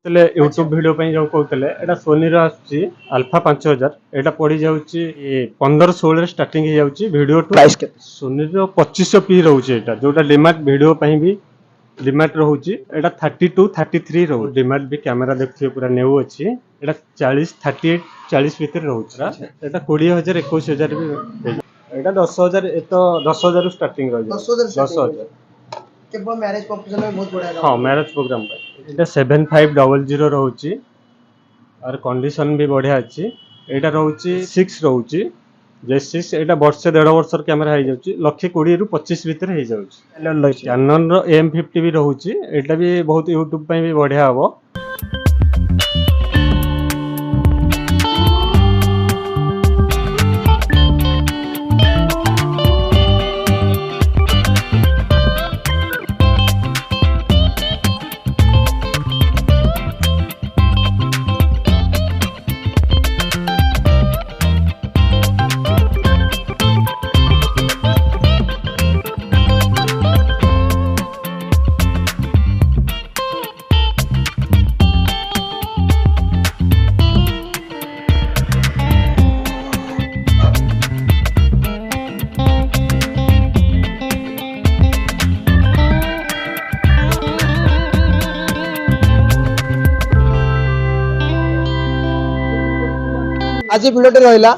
तले YouTube video पे जो कहते एटा सोनी रो आछि अल्फा 5000 एटा पड़ी जाउछि 15-16 स्टार्टिंग हो जाउछि वीडियो टू प्राइस के सोनी रो 2500 पी रहउछि एटा जोटा डिमार्ट वीडियो पे भी डिमार्ट रहउछि एटा 32-33 रहउ डिमार्ट भी कैमरा देखियो पूरा नेउ अछि एटा 40-38 40 भीतर रहउछि एटा 20000 21000 भी एटा 10000 एतो 10000 स्टार्टिंग रह 10000 केवल मैरिज प्रपोजल में बहुत बड़ा हां मैरिज प्रोग्राम पे एटा 7500 रहउछि और कंडीशन भी बढ़िया अछि एटा रहउछि 6 रहउछि जे 6 एटा वर्ष 1.5 वर्ष कैमरा हो जाउछि 120 रु 25 भीतर हो जाउछि कैनन रो M50 भी रहउछि एटा भी बहुत YouTube पे भी बढ़िया हबो आज भिडियोटे रहा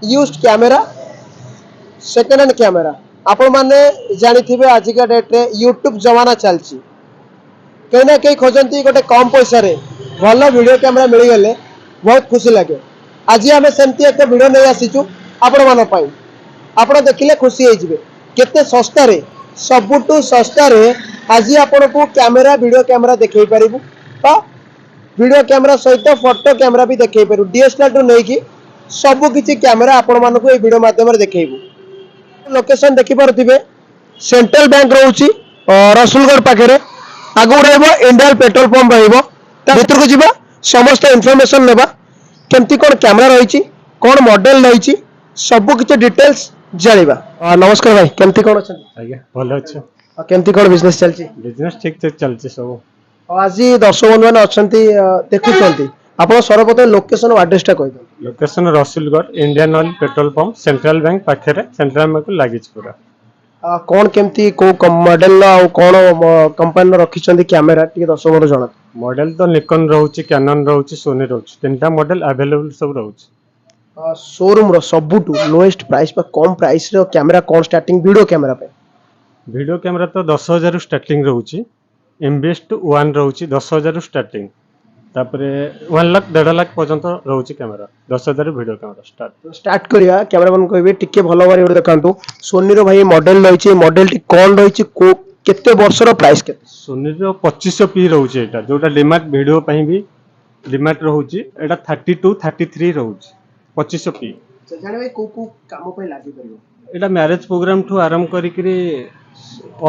used camera second hand camera आपण मैंने जानी आजिका डेट रे यूट्यूब जमाना चलती कहीं ना कहीं खोजती गोटे कम पैसा रे भल वीडियो कैमेरा मिलगले बहुत खुशी लगे आज आम सेमती एक वीडियो नहीं आसीचु आपण मान आप देखिले खुशी होइजिबे केते सस्ता रे सबुटू सस्ता रे आज आपण को कैमेरा वीडियो कैमेरा देखै परिबु बा वीडियो कैमेरा सहित फोटो कैमेरा भी देखै परु डीएसएलआर टू नै कि सब किछि कैमेरा आपण मानको ए वीडियो माध्यम रे देखैबु लोकेशन देखि परथिबे सेंट्रल बैंक रहउछि रसूलगढ़ पाखरे आगु रहबो इंडियन पेट्रोल पंप रहबो भीतर को जिबा समस्त इंफॉर्मेशन लेबा केमती कोन कैमेरा रहिछि कोन मॉडल रहिछि सब किछि डिटेल्स जानिबा नमस्कार भाई केमती कोन अछन आज्ञा भलो अछि केमती कोन बिजनेस चलछि बिजनेस ठीक ठीक चलछि सब आज दर्शक बंधु मैंने अच्छा देखुं आप सर्वप्रथम लोकेशन और एड्रेस कह दो location Rasulgarh Indian oil petrol pump central bank पाखे सेंट्रल बैंक लगी पूरा कौन केमती को मॉडल कौन कंपनी रखी कैमेरा टी दर्शक बंधु जना मॉडल तो निकॉन रोचे कैनन रोचे सोनी रोचे तीनटा मॉडल अवेलेबल सब रोचे शोरूम रो सबुटू लोएस्ट प्राइस पर कम प्राइस रो कैमेरा कौन स्टार्टिंग वीडियो कैमेरा तो 10,000 स्टार्टिंग रोचे एमबीएस टू 1 रोचे 10,000 स्टार्टिंग तापरे 1 लाख 1.5 लाख पर्यंत रोचे कैमेरा 10,000 वीडियो कैमेरा स्टार्ट करिया कैमरामैन कहबे टिके भलो भारी वीडियो देखांतु सोनी रो भाई मॉडल रहिछि मॉडल टी कोन रहिछि केते वर्ष रो प्राइस केते सोनी रो 2500 पी रोचे एटा जोटा डिमार्ट वीडियो पई भी डिमार्ट रोचे एटा 32-33 रोचे 2500 पी जाने भाई को काम पे लागि परियो एटा मैरिज प्रोग्राम ठू आरंभ करी करी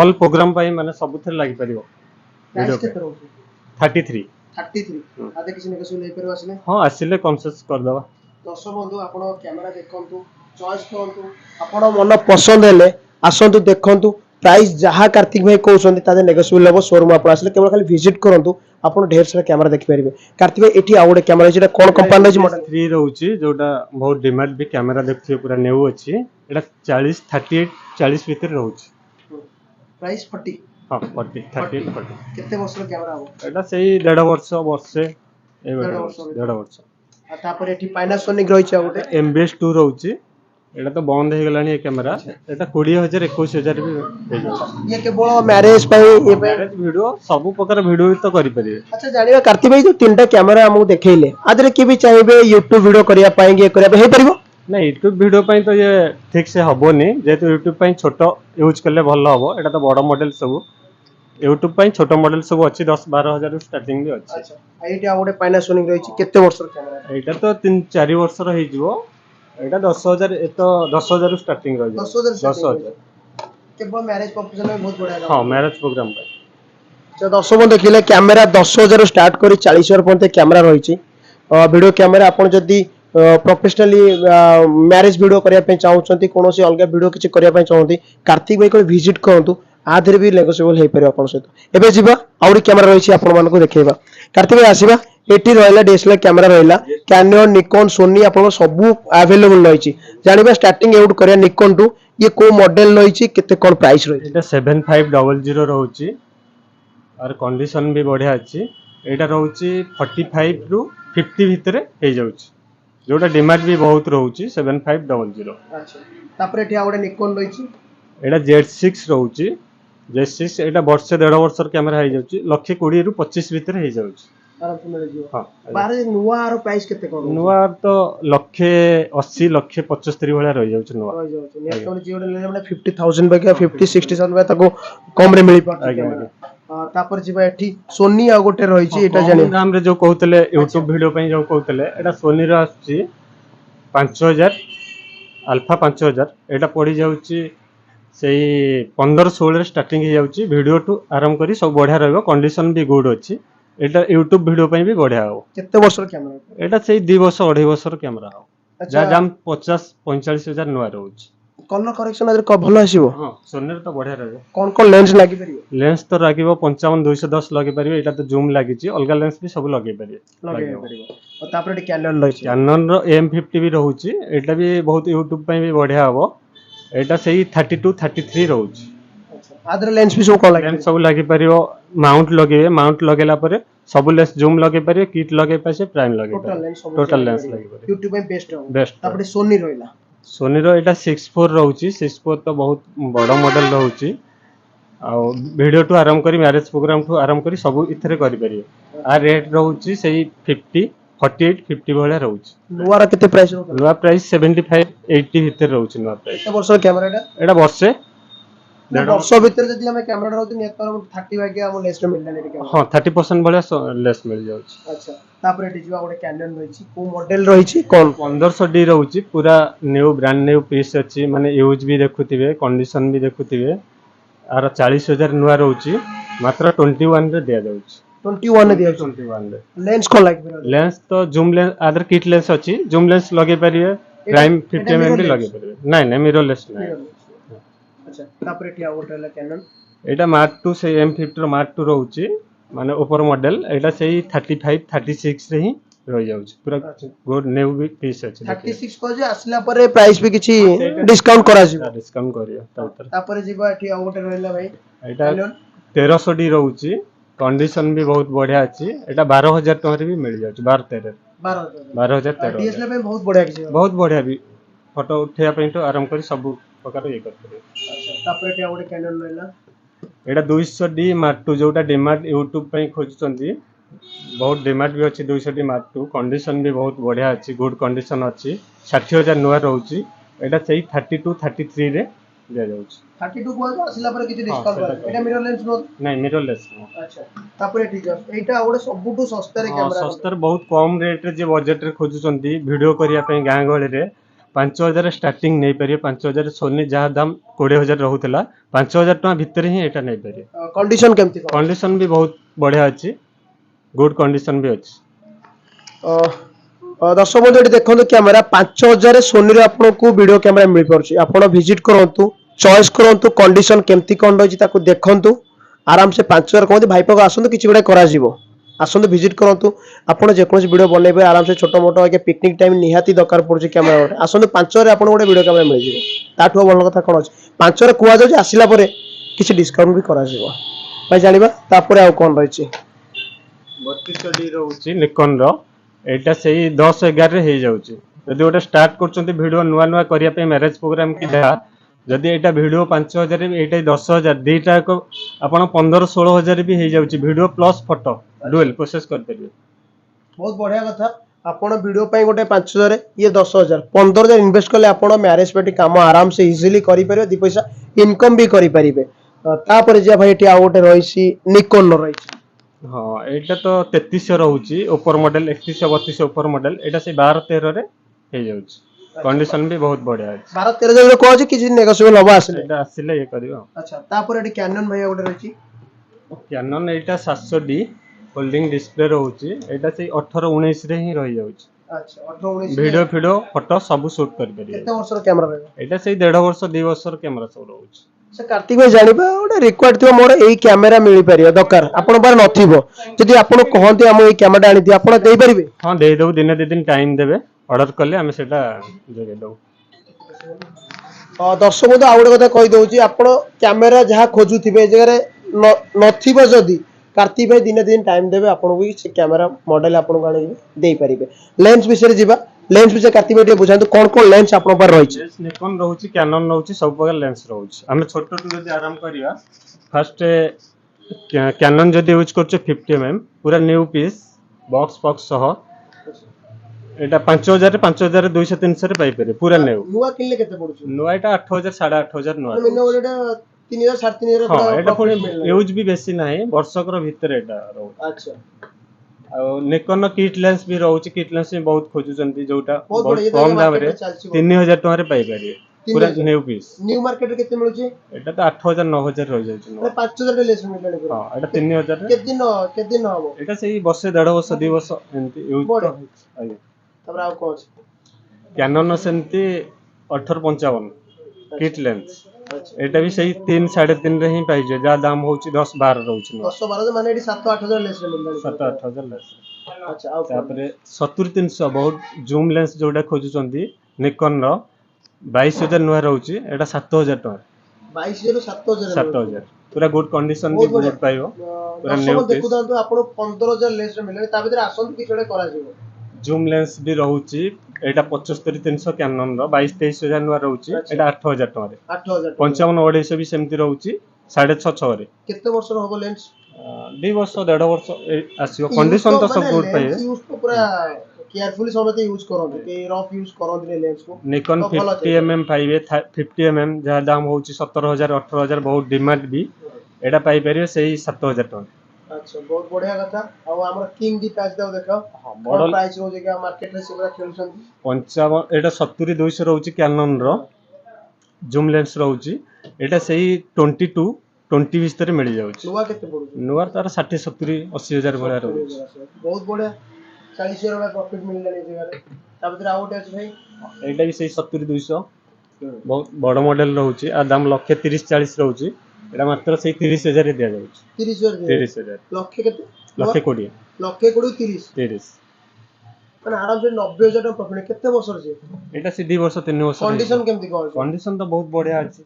ऑल प्रोग्राम पई माने सबुथे लागि परियो प्राइस केते रहउछि 33 आदे किसी ने कसु ले परबा आसिले हां आसिले कन्सेस कर दवा दर्शक बंधु आपण कैमरा देखंतु चॉइस करंतु आपण मन पसंद हेले आसंतु देखंतु प्राइस जहां कार्तिक भाई कहउछंती तादे नेगोशिएबल लेबो शोरूम आपण आसिले केवल खाली विजिट करंतु आपण ढेर सारा कैमरा देखि परिबे कार्तिक भाई एठी आउडे कैमरा जेटा कोन कंपनी रे मॉडल 3 रहउछि जोटा बहुत डिमांड भी कैमरा देखियो पूरा नेउ अछि एटा 40-38 40 भीतर रहउछि प्राइस 40 हां 38 40 केते वर्ष रो कैमरा हो एटा सही 1.5 वर्ष वर्षे 1.5 वर्ष आ तापर एठी पैनासोनिक रहि छै आउडे एमबीएस 2 रहउछि एटा तो बंद हे गलानी ए कैमरा एटा 20000 21000 भी हे जाय ये केवल मैरिज पे ये मैरिज वीडियो सब प्रकार वीडियो तो करि परिबे अच्छा जानिबा कार्तिक भाई जो तीनटा कैमरा हमहु देखैले आदरे के भी चाहिबे YouTube वीडियो करिया पाएंगे करिया हे परिबो ना YouTube वीडियो पई तो ये ठीक से हबोनी जेतु YouTube पई छोटो यूज करले भलो हबो एटा तो बड़ मॉडल सब YouTube पई छोटो मॉडल सब अछि 10-12,000 स्टार्टिंग भी अछि अच्छा एटा आउडे पैनासोनिक रहि छै केते वर्ष रो कैमरा एटा तो 3-4 वर्ष रो हे जिवो एटा 10,000 एतो 10,000 स्टार्टिंग रहि 10,000 केवल मैरिज प्रपोजल में बहुत बड़ा हां मैरिज प्रोग्राम पे अच्छा दर्शक देखिले कैमरा 10,000 स्टार्ट करी 40,000 पर्यंत कैमरा रही छी वीडियो कैमरा आपण जदी प्रोफेशनली मैरिज वीडियो करिया पे चाहउछंती कोनोसी अलग वीडियो किछि करिया पे चाहउती कार्तिक भाई को विजिट करंतु आधे भी नेगोशिएबल हो पारे आपन सहित एबे जीवा आउरी कैमरा रही आपण मानको देखैबा कार्तिक भाई आसीबा एटी रहला डीएसएलआर कैमरा रहला कैनन निकॉन सोनी आपण सब अवेलेबल रही जानिबा स्टार्टिंग एउड करिया निकॉन टू ये को मॉडल रही केते कोन प्राइस रही एटा 7500 रहउची और कंडीशन भी बढ़िया अछि एटा रहउची 45 रु 50 भितरे हे जाउची जोटा डिमांड भी बहुत रहउची 7500 अच्छा तापर एठी आउडे निकॉन रही एटा Z6 रहउची Z6 एटा वर्ष 1.5 वर्षर कैमरा हे जाउची 120 रु 25 भितरे हे जाउची आराम से मिल जियो हां बारे नुवा आरो प्राइस केते कोन नुआ तो 180 175 भलिया रह जाउची नुआ रही जाउची नेक्स्ट वन जियो ले माने 50000 बाकी 50 60000 बाकी ताको कम रे मिली पार तापर जीवा एठी सोनी आ गोटे रही छी एटा जानि दाम रे जो कहतले YouTube वीडियो पई जो कहतले एटा सोनी रो आछि 5000 अल्फा 5000 एटा पड़ी जाउची सेही 15 16 रे स्टार्टिंग हे जाउची वीडियो टू आराम करी सब बढ़िया रहबो कंडीशन भी गुड अछि एटा YouTube वीडियो पई भी बढ़िया हो केते वर्षर कैमरा एटा सेही 2 वर्ष 2.5 वर्षर कैमरा हो अच्छा जा जाम 50 45000 नुआ रहउची कलर करेक्शन अदर क भलो आसीबो हां सोनी रे तो बढ़िया रहबो कोन कोन लेंस लागि परियो लेंस तो लागिबो 55 210 लगे परिबो एटा तो जूम लागिची अलगा लेंस भी सब लगे परिबो लगे परियो और तापर एठी कैनन रही छी कैनन रो M50 भी रहउची एटा भी बहुत YouTube पई भी बढ़िया हबो एटा सेही 32 33 रहउची अच्छा आदर लेंस भी सब कोन लागि लेंस सब लागि परिबो माउंट लगेला परे सब लेंस जूम लगे परिबो किट लगे पासे प्राइम लगे टोटल लेंस लगे परिबो YouTube पे बेस्ट हो बेस्ट तापर सोनी रहिला सोनी रो एटा 64 रहउची 64 तो बहुत बड़ मॉडल रहउची आ वीडियो टू आराम करी मैरिज प्रोग्राम टू आराम करी सब इथरे करि परिबे आ रेट रहउची सेही 50 48 50 भले रहउची नुवारा केते प्राइस रो नुआ प्राइस 75 80 भीतर रहउची नुआ प्राइस केते वर्षर कैमरा एटा वर्षे वर्ष भीतर जदी हमें कैमरा रहउती नेट पर 30 बाकी हम लेस रे मिलला नेट कैमरा हां 30% भले लेस मिल जाउची अच्छा तापर एठी जीवा गोटे कैनन रही छी को मॉडल रही छी कोन 1500 रहउची पूरा न्यू ब्रांड न्यू पीस अछि माने यूज भी देखुथिबे कंडीशन भी देखुथिबे आर 40000 नुआ रहउची मात्र 21 रे दिया जाउची 21 ने दिया 21 रे लेंस कोन लागि लेंस तो जूम लेंस आदर किट लेंस अछि जूम लेंस लगे परिबे प्राइम 50 mm भी लगे परिबे नहीं नहीं मिररलेस नहीं अच्छा तापर एठी आ गोटे कैनन एटा मार्क 2 से M50 रो मार्क 2 रहउची माने ऊपर मॉडल एटा सेही 35 36 रे ही रह जाउची पूरा गुड न्यू भी पीस अछि 36 को जे आसला परे प्राइस भी किछि डिस्काउंट करा जिवो डिस्काउंट करियो तापर जीवा एठी आ गोटे रहला भाई एटा 1300 डी रहउची कंडीशन भी बहुत बढ़िया अछि एटा 12000 टका रे भी मिल जाउची 12 13 डीएसएलआर पे बहुत बढ़िया किछि बहुत बढ़िया भी फोटो उठेया पे तो आराम करी सब प्रकार ये करते अच्छा तापर एठी आ गोटे कैनन रहला एटा 200 डी मार्क 2 जोटा डिमांड YouTube पे खोजचंती बहुत डिमांड भी अछि 200 डी मार्क 2 कंडीशन भी बहुत बढ़िया अछि गुड कंडीशन अछि 60000 नुआ रहउची एटा सही 32 33 रे दे जाउची 32 को आसला पर किछि डिस्काउंट कर एटा मिरर लेंस नो नहीं मिररलेस अच्छा तापर एठी जस्ट एटा गोटे सबुटु सस्ता रे कैमरा सस्ता बहुत कम रेट रे जे बजट रे खोजचंती वीडियो करिया पे गां गळे रे 5000 स्टार्टिंग नहीं पारिए 5000 सोनी जहाँ दाम 20000 रहउतला 5000 टका भीतर ही एटा नहीं पारिए कंडीशन केमती कंडीशन भी बहुत बढ़िया अछि गुड कंडीशन भी अछि दर्शक बंधु एठी देखंतु कैमरा 5000 सोनी रे आपन को वीडियो कैमरा मिल परछि आपन विजिट करंतु चॉइस करंतु कंडीशन केमती कोन रही ताको देखंतु आराम से 5000 कहते भाई पाक आसंतु किछि गुडा करा जिवो आसंतु विजिट करंतु आपन जे कोनसी वीडियो बनेबे आराम से छोटो मोटो आके पिकनिक टाइम निहाती दरकार पड़छि कैमरा गोटे आसंतु 5000 आपन गोटे वीडियो कैमरा मिल जिवो ताठो बड़ कथा कोन अछि 5000 कुआ जाउ आसिला परे किछि डिस्काउंट भी करा जिवो भाई जानिबा तापरे आ कोन रही छि 32 डी रहउची निकॉन रो एटा सही 10 11 रे हे जाउची जदि गोटे स्टार्ट करचंती वीडियो नुआ नुआ करिया पे मैरिज प्रोग्राम की देहा जदि एटा वीडियो 5000 रे एटा 10000 दीटा को आपण 15 16000 भी हे जाउची video plus photo dual process कर परिबे बहुत बढ़िया कथा आपण वीडियो पई गोटे 5000 ये 10000 15000 इन्वेस्ट करले आपण मैरिज पार्टी काम आराम से इजीली करि परिबे दी पैसा इनकम भी करि परिबे तापर जे भाई एटी आ गोटे रहिसी निकॉन नो रहिसी हां एटा तो 3300 रहउची ऊपर मॉडल 31 32 ऊपर मॉडल एटा से 12 13 रे हे जाउची कंडीशन भी बहुत बढ़िया है 12 13 जो कहछि किछि नेगोशिएबल हबा आसले एटा आसिले ये करियो अच्छा तापर एटी कैनन भाई गोटे रहिसी कैनन एटा 700 डी होल्डिंग डिस्प्ले रहउची एटा से 18 19 रे ही रहि जाउची अच्छा 18 19 वीडियो फोटो सब शूट कर परिबे केते वर्षर कैमरा रहबो एटा से 1.5 वर्ष 2 वर्षर कैमरा सब रहउची ସେ कार्तिक भाई जानिबा ओडे रिक्वायर्ड थियो मोर एई कैमरा मिली परियो दरकार आपण पर नथिबो जदि आपण कहंते हम एई कैमरा आनी दियो आपण देई परिबे हाँ दे दो दिन 2 दिन टाइम देबे ऑर्डर कले आमे सेटा दे दो दर्शक तो आउ गोटे कथा कहि दउची आपण कैमरा जहाँ खोजुथिबे जगह नथिबो जदि कार्तिक भाई दिन 2 दिन टाइम देबे आपण भी से कैमरा मॉडल आपण को आनी देई परिबे लेंस विषय जीवा लेंस विषय कार्तिक भाई बुझांतु कोन कोन लेंस आपण पर रहिछि लेंस निकॉन रहउची कैनन रहउची सब प्रकार लेंस रहउची आमे छोट टू जदी आराम करिया फर्स्ट कैनन जदी यूज करछे 50 mm पूरा न्यू पीस बॉक्स सह एटा 5000 5200 300 रे पाई पारे पूरा न्यू नुवा किनले केते पडुछु नुआ एटा 8000 8500 नुआ मिनो एटा 3000 3500 हां एटा पुनी यूज भी बेसी नाही वर्षकर भीतर एटा रहउ अच्छा निकॉन किट लेंस भी रहउची किट लेंस में बहुत खोजुचंती जोटा बहुत कम दाम रे 3000 टका रे पाई पारे पूरा न्यू पीस न्यू मार्केट रे केते मिलुची एटा तो 8000 9000 रह जाउची मतलब 5000 रे लेस मिलले पूरा हां एटा 3000 रे केते दिन हबो एटा सेही वर्षे 1.5 वर्ष 2 वर्ष एंती यूज तो आगे तबरा आउ कोन कैनन सेंती 1855 किट लेंस एटा भी सही 3 3.5 रे ही पाई जे जा दाम होची 10 12 रहउची 10 12 माने एटी 7 8000 लेस रे मिलले 7 8000 लेस अच्छा आउ तापरे 70 300 बहुत जूम लेंस जोडा खोजुचंती निकॉन रो 22000 नुआ रहउची एटा 7000 टका 22000 ରୁ 7000 7000 पूरा गुड कंडीशन भी गुड पाइबो पूरा न्यू दर्शक देखु दांतु आपण 15000 लेस रे मिलले ता भीतर आसंत कि छोडे करा जिवो जूम लेंस भी रहउची एटा 75 300 कैनन रो 22 23000 नुआ रहउची एटा 8000 टका रे 8000 55 250 भी सेमती रहउची 6.5 रे केते वर्ष रो हबो लेंस 2 वर्ष 1.5 वर्ष आसीबो कंडीशन तो सब गुड पाइबे यूज तो पूरा केयरफुली समते यूज करंतु के रफ यूज करंतु ने लेंस को निकॉन 50 mm पाइबे 50 mm जहा दाम होची 17000 18000 बहुत डिमांड भी एटा पाई परियो सेही 7000 टका अच्छा बहुत बढ़िया कथा अब हमर किंग दी प्राइस दाव देखो हां मॉडल मॉडल प्राइस रो जे मार्केट रे सेबरा खेलुछन 55 एटा 70 200 रहउची कैनन रो जूम लेंस रहउची एटा सेही 22 20 भीतर मिल जाउची नुवा केते पडु नुआर तार 60 70 80000 भला रहउची बहुत बढ़िया 40000 का प्रॉफिट मिल जाने जगह रे ता भीतर आउट है भाई एटा भी सेही 70 200 बहुत बड़ मॉडल रहउची आ दाम 130 40 रहउची एटा मात्र सेही 30000 रे दिया जाउची 30000 लक्ष्य केते लक्षे 20 लक्ष्य 30 30 माने आराम से 90000 का प्रॉफिट केते वर्ष रे एटा से 2 वर्ष 3 वर्ष कंडीशन केमती कोन कंडीशन तो बहुत बढ़िया अछि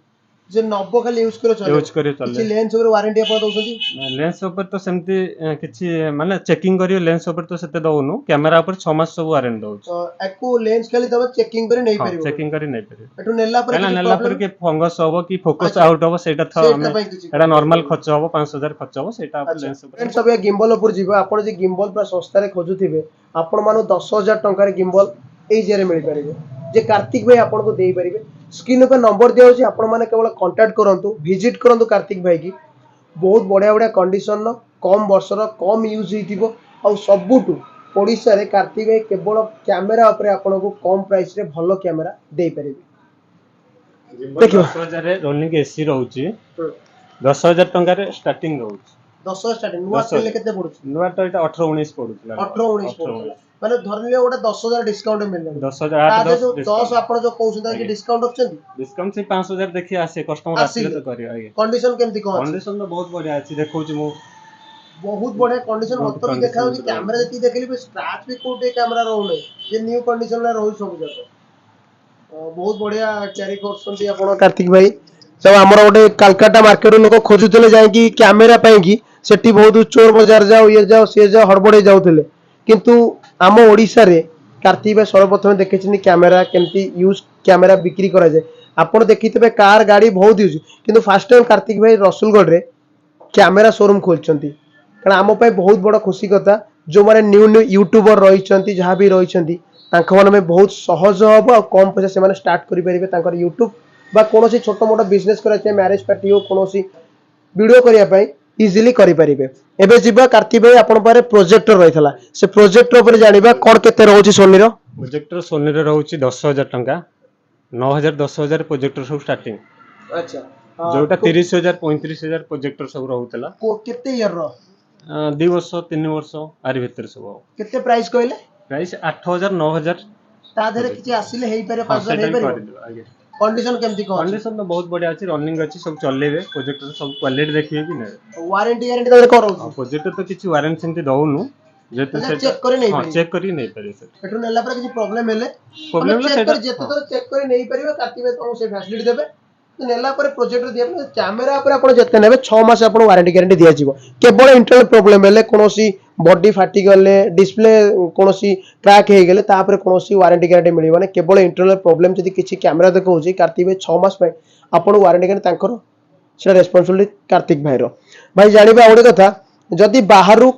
जे 90 खाली यूज करो चले यूज करियो किछि चले लेंस ऊपर वारंटी अपन दउछथि लेंस ऊपर तो सेमती किछि माने चेकिंग करियो लेंस ऊपर तो सेते दउनु कैमरा ऊपर 6 मास सब वारंटी दउछ एको लेंस खाली तब चेकिंग करे नहीं परिबो चेकिंग करी नहीं परियो एटु नेला पर ना नेला पर के फंगस होबो कि फोकस अच्छा। आउट होबो सेटा था सेटा हमें पई किछि एटा नॉर्मल खर्च होबो 5000 खर्च होबो सेटा अपन लेंस ऊपर फ्रेंड्स अब गिम्बल ऊपर जीव आपण जे गिम्बल पर सस्ता रे खोजुथिबे आपण मानो 10000 टंका रे गिम्बल एई जेरे मिल परिबे जे कार्तिक भाई आपण को देई परिबे स्क्रीन पे नंबर दिया होची आपण माने केवल कांटेक्ट करंतु विजिट करंतु कार्तिक भाई की बहुत बढ़िया बढ़िया कंडीशन नो कम वर्ष रो कम यूज हिथिबो आ सबुटु ओडिसा रे कार्तिक भाई केवल कैमरा ऊपर आपण को कम प्राइस रे भलो कैमरा देई परिबे देखियो 10000 रे रोलिंग एसी रहउची 10000 टंका रे स्टार्टिंग रहउची 10 स्टार्टिंग नुवा केले केते पडुची नुआ तो एटा 18 19 पडुतला 18 19 पडुची माने धरले ओटा 10000 डिस्काउंट मिलले 10000 आजे 8 जो 10 10 आपण जो कहउछन कि डिस्काउंट ऑप्शन डिस्काउंट से 5000 देखि आसे कस्टमर आसिले तो करियो आगे कंडीशन केमती कोन कंडीशन तो बहुत बढ़िया अछि देखौची मु बहुत बढ़िया कंडीशन मत भी देखा होची कैमरा जति देखली भी स्क्रैच भी कोटे कैमरा रहउले जे न्यू कंडीशन ला रहउ सब जगह बहुत बढ़िया कैरी करछन आपण कार्तिक भाई जब हमर ओटे कलकत्ता मार्केट लोक खोजुतले जाय कि कैमरा पई कि सेठी बहुत चोर बाजार जाओ ये जाओ से जाओ हड़बड़े जाउतले किंतु आम ओडिसा रे कार्तिक भाई सर्वप्रथम देखिछनी कैमरा केमती यूज कैमरा बिक्री करा जाय आपण देखितबे कार गाड़ी बहुत यूज किंतु फर्स्ट टाइम कार्तिक भाई रसुलगढ़ रे कैमरा शोरूम खोलचंती कारण आम पाई बहुत बड़ खुशी कथा जो माने न्यू न्यू यूट्यूबर रहिचंती जहां भी रहिचंती तांख मन में बहुत सहज हबो आ कम पैसा से माने स्टार्ट करि परिबे तांकर यूट्यूब बा कोनोसी छोटो मोटो बिजनेस करा चाहे मैरिज पार्टी हो कोनोसी वीडियो करिया पाई इजीली करि परिबे एबे जिबा कार्तिक भाई आपण पारे प्रोजेक्टर रहितला से प्रोजेक्टर ऊपर जानिबा कोन केते रहउची सोनी रो प्रोजेक्टर सोनी रे रहउची 10000 टंका 9000 10000 प्रोजेक्टर सब स्टार्टिंग अच्छा जोटा 30000 35000 प्रोजेक्टर सब रहउतला को केते ईयर रो 2 वर्ष 3 वर्ष आरि भीतर सब केते प्राइस कहले प्राइस 8000 9000 ता धरे किछि आसिले हेई पारे 5000 हेई पारे आगे कंडीशन केमती कोन कंडीशन तो बहुत बढ़िया अछि, रनिंग अछि, सब चलेबे, प्रोजेक्टर सब क्वालिटी देखिए कि नै। वारंटी गारंटी तोरे करो प्रोजेक्टर तो किछि वारंटी सेंति दउनु, जेतु से चेक करे नहीं हां पारी चेक करी नै पारे सर। एठु नेला पर किछि प्रॉब्लम हेले प्रॉब्लम ला चेक सेटा कर जेते तो चेक करे नहीं परिबे काटिबे तो से फैसिलिटी देबे नेला पर प्रोजेक्टर दिया कैमरा पर आपण जेते नेबे 6 मास आपण वारंटी गारंटी दिया जिवो केवल इंटरनल प्रॉब्लम हेले कोनोसी बॉडी फाटी गले डिस्प्ले कोनोसी क्रैक हे गेले ता पर कोनोसी वारंटी गारंटी मिलिबो ने केवल इंटरनल प्रॉब्लम जदी किछि कैमरा देखौछि कार्तिक 6 मास पे आपण वारंटी गारंटी तांकर से रेस्पोंसिबिलिटी कार्तिक भाई रो भाई जानिबा ओडे कथा जदी बाहरु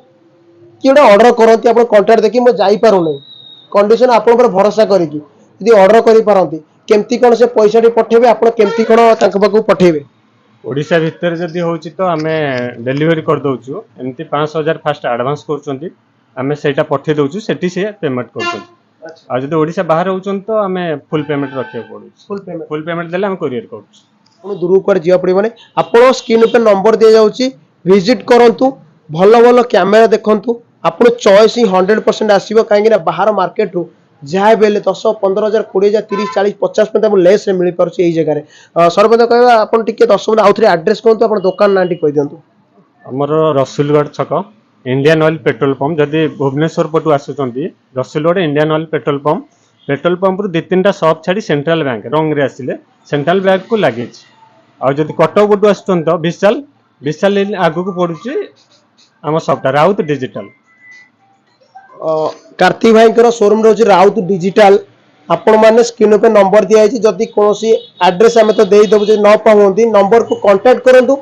किडा ऑर्डर करंती आपण कांटेक्ट देखि म जाई पारो नै कंडीशन आपण पर भरोसा करिकि यदि ऑर्डर करि पारंती केमती कोन से पैसा डी पठेबे आपण केमती कोन तांक पाकू पठेबे ओडिशा भितर जदी होउछि तो आमे डिलीवरी कर दोछु एमती 5000 फास्ट एडवांस करचंती आमे सेटा पठे दोछु सेठी से पेमेंट करचंती अच्छा आ जदी ओडिशा बाहर होउछन तो आमे फुल पेमेंट रखे पड़ुछि फुल पेमेंट देले आमे कोरियर करछु आपण दूर कर जिया पड़िबो नै आपण स्क्रीन पे नंबर दिया जाउछि विजिट करंतु भलो भलो कैमरा देखंतु आपण चॉइस ही 100% आसीबो काहेकि ना बाहर मार्केट रु जहाँ बेले 10 15,000 20,000 30 40 50 में लेस रे मिल पारछि एई जगह रे सर्वदा कहबा आपण टिके 10 मिनिट आउथरे एड्रेस कोंतु आपण दुकान नांटी कहि दियंतु हमर रसुलगढ़ छक इंडियन ऑयल पेट्रोल पंप जदी भुवनेश्वर पटु आसुचंती Rasulgarh Indian oil petrol pump रु दि तीनटा शॉप छाडी सेंट्रल बैंक रंग रे आसिले सेंट्रल बैंक को लागि आ जदी कटक पटु आसुचंत विशाल विशाल आगु को पडुची हम शॉपटा राउत डिजिटल कार्तिक भाई कर शोरूम रे राउत डिजिटल आपण माने स्क्रीन पे नंबर दिया है जदी कोनोसी एड्रेस हमें तो देई दबो जे न पाउंदी नंबर को कांटेक्ट करंतु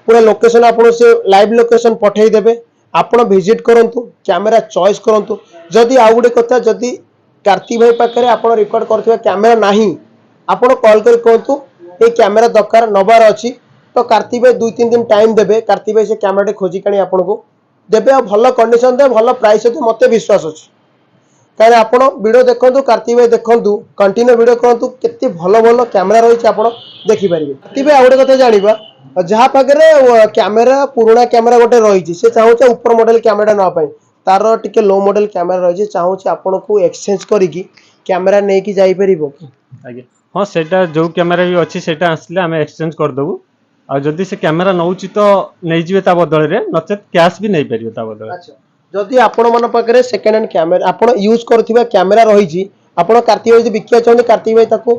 पूरा लोकेशन आपण से लाइव लोकेशन पठेई देबे आपण विजिट करंतु कैमरा चॉइस करंतु जदी आ गुडे कथा जदी कार्तिक भाई पाखरे आपण रिकॉर्ड करथिबा कैमरा नाही आपण कॉल कर कहंतु ए कैमरा दरकार नबार अछि तो कार्तिक भाई 2-3 दिन टाइम देबे कार्तिक भाई से कैमरा खोजी कानी आपण को देबे आ भलो कंडीशन दे भलो प्राइस दे मते विश्वास अछि कारण आपण वीडियो देखंतु कार्तिक भाई देखंतु कंटिन्यू वीडियो करंतु केते भलो भलो कैमरा रही छै आपण देखि परिबे कार्तिक भाई आउडे कथा जानिबा जहाँ पाखरे कैमरा पुराना कैमरा गोटे रही से चाहूचे ऊपर मॉडल कैमरा ना पाई तार टिके लो मॉडल कैमरा रही चाहूचे आपण को एक्सचेंज करिकि कैमरा नै कि जाई परिबो आगे हां सेटा जो कैमरा भी अछि सेटा आसले हमें एक्सचेंज कर दबु आ जदी से कैमरा नउची तो नै जिवे ता बदल रे नचेत कैश भी नै परियो ता बदल अच्छा जदी आपण मन पाखरे सेकंड हैंड कैमरा आपण यूज करथिबा कैमरा रही छी आपण कार्तिक भाई जदी बिकिया चाहते कार्तिक भाई ताको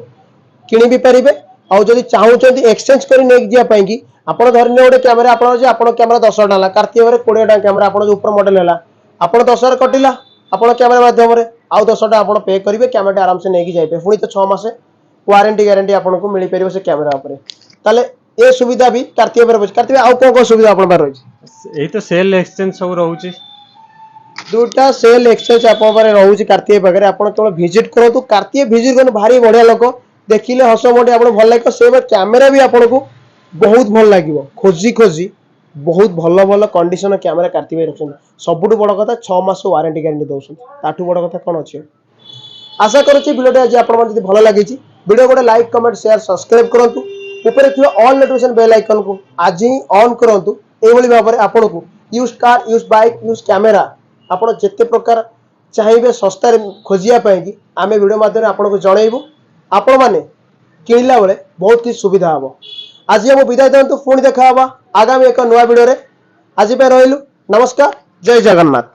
किनि भी परिबे आ जदी चाहूचंती एक्सचेंज करि नै जिया पाई कि आपण धरने गोटे कैमरा आपण जे आपण कैमरा 10 टाला कार्तिक भाई 20 टा कैमरा आपण ऊपर मॉडल हैला आपण 10 रे कटिला आपण कैमरा माध्यम रे आ 10 टा आपण पे करिवे कैमरा आराम से नै कि जाइबे पुनी तो 6 मास वारंटी गारंटी आपण को मिली परिबो से कैमरा ऊपर ताले ए सुविधा भी कार्तिक पर कार्तिक आ को सुविधा आपण पर रही एई तो सेल एक्सचेंज सब रहउची दुटा सेल एक्सचेंज आपण पर रहउची कार्तिक पाखरे आपण केवल विजिट करंतु कार्तिक विजिट करन भारी बढ़िया लोक देखिले हस मोडी आपण भल लाग से कैमरा भी आपण को बहुत भल लागिवो खोजी खोजी बहुत भल भल कंडीशन कैमरा कार्तिक भाई रखछन सबुटु बड़ कथा 6 मास वारंटी गारंटी दउछन ताठु बड़ कथा कोन अछि आशा करूची वीडियो आज आपण मन जदी भल लागिची वीडियो गोटे लाइक कमेंट शेयर सब्सक्राइब करंतु ऊपर थिबा ऑल नोटिफिकेशन बेल आइकन को आज ही ऑन करंतु ए भली भाबरे आपण को use car use bike use camera आपण जेते प्रकार चाहिबे सस्ता रे खोजिया पाए कि आमे वीडियो माध्यम आपण को जणैबु आपण माने किनला बेले बहुत कि सुविधा हबो आज हम विदाय देंतु पुणी देखा आगामी एक नया वीडियो रे आज पे रहिलु नमस्कार जय जगन्नाथ।